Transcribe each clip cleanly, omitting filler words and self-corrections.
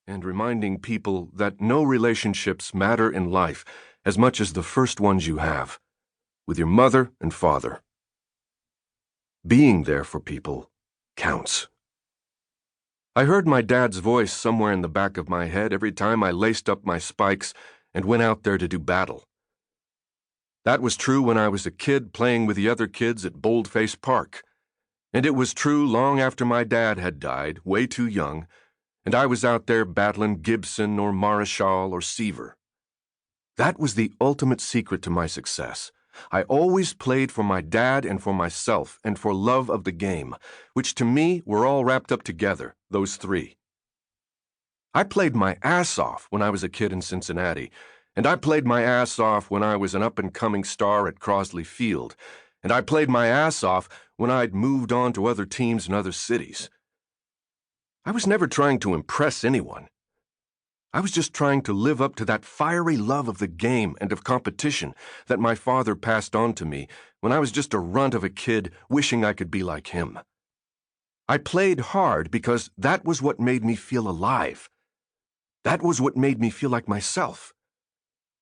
and reminding people that no relationships matter in life as much as the first ones you have, with your mother and father. Being there for people counts. I heard my dad's voice somewhere in the back of my head every time I laced up my spikes and went out there to do battle. That was true when I was a kid playing with the other kids at Boldface Park, and it was true long after my dad had died, way too young, and I was out there battling Gibson or Marischal or Seaver. That was the ultimate secret to my success. I always played for my dad and for myself and for love of the game, which to me were all wrapped up together, those three. I played my ass off when I was a kid in Cincinnati, and I played my ass off when I was an up-and-coming star at Crosley Field, and I played my ass off when I'd moved on to other teams in other cities. I was never trying to impress anyone. I was just trying to live up to that fiery love of the game and of competition that my father passed on to me when I was just a runt of a kid wishing I could be like him. I played hard because that was what made me feel alive. That was what made me feel like myself.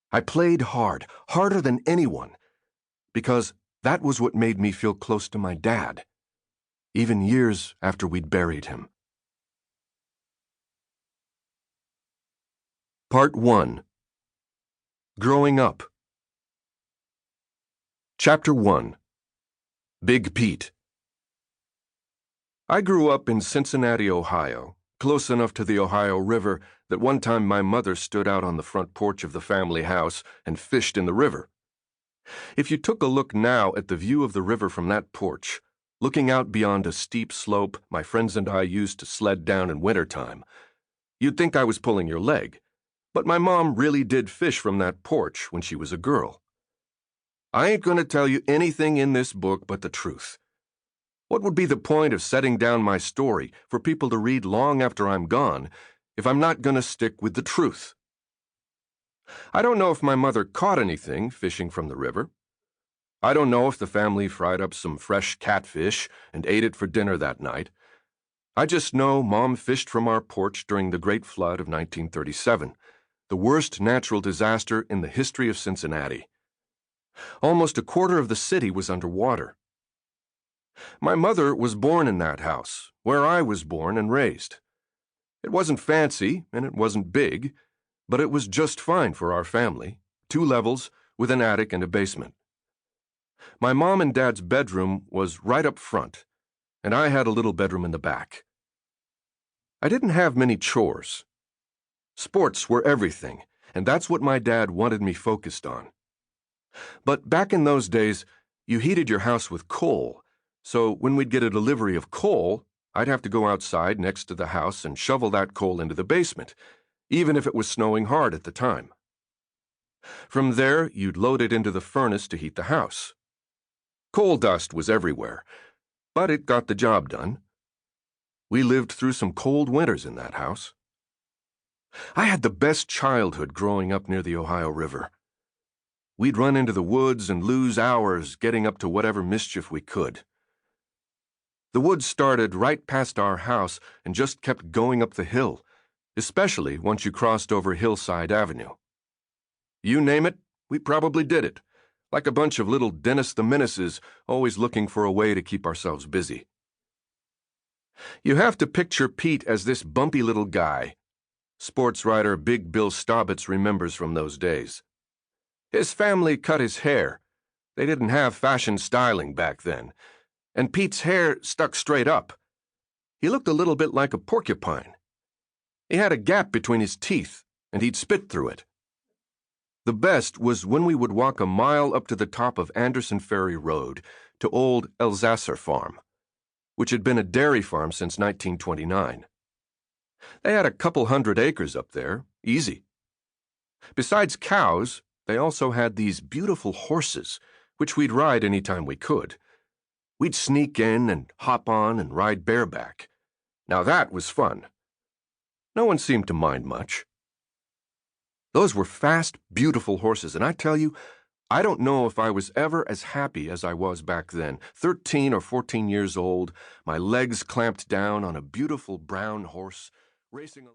I played hard, harder than anyone, because that was what made me feel close to my dad, even years after we'd buried him. Part 1. Growing Up. Chapter 1. Big Pete. I grew up in Cincinnati, Ohio, close enough to the Ohio River that one time my mother stood out on the front porch of the family house and fished in the river. If you took a look now at the view of the river from that porch, looking out beyond a steep slope my friends and I used to sled down in wintertime, you'd think I was pulling your leg. But my mom really did fish from that porch when she was a girl. I ain't going to tell you anything in this book but the truth. What would be the point of setting down my story for people to read long after I'm gone if I'm not going to stick with the truth? I don't know if my mother caught anything fishing from the river. I don't know if the family fried up some fresh catfish and ate it for dinner that night. I just know Mom fished from our porch during the Great Flood of 1937. The worst natural disaster in the history of Cincinnati. Almost a quarter of the city was underwater. My mother was born in that house, where I was born and raised. It wasn't fancy, and it wasn't big, but it was just fine for our family, 2 levels with an attic and a basement. My mom and dad's bedroom was right up front, and I had a little bedroom in the back. I didn't have many chores. Sports were everything, and that's what my dad wanted me focused on. But back in those days, you heated your house with coal, so when we'd get a delivery of coal, I'd have to go outside next to the house and shovel that coal into the basement, even if it was snowing hard at the time. From there, you'd load it into the furnace to heat the house. Coal dust was everywhere, but it got the job done. We lived through some cold winters in that house. I had the best childhood growing up near the Ohio River. We'd run into the woods and lose hours getting up to whatever mischief we could. The woods started right past our house and just kept going up the hill, especially once you crossed over Hillside Avenue. You name it, we probably did it, like a bunch of little Dennis the Menaces always looking for a way to keep ourselves busy. You have to picture Pete as this bumpy little guy. Sports writer Big Bill Staubitz remembers from those days. His family cut his hair. They didn't have fashion styling back then, and Pete's hair stuck straight up. He looked a little bit like a porcupine. He had a gap between his teeth, and he'd spit through it. The best was when we would walk a mile up to the top of Anderson Ferry Road to old Elsasser Farm, which had been a dairy farm since 1929. They had a couple 100 acres up there, easy. Besides cows, they also had these beautiful horses, which we'd ride any time we could. We'd sneak in and hop on and ride bareback. Now that was fun. No one seemed to mind much. Those were fast, beautiful horses, and I tell you, I don't know if I was ever as happy as I was back then, 13 or 14 years old, my legs clamped down on a beautiful brown horse, racing along.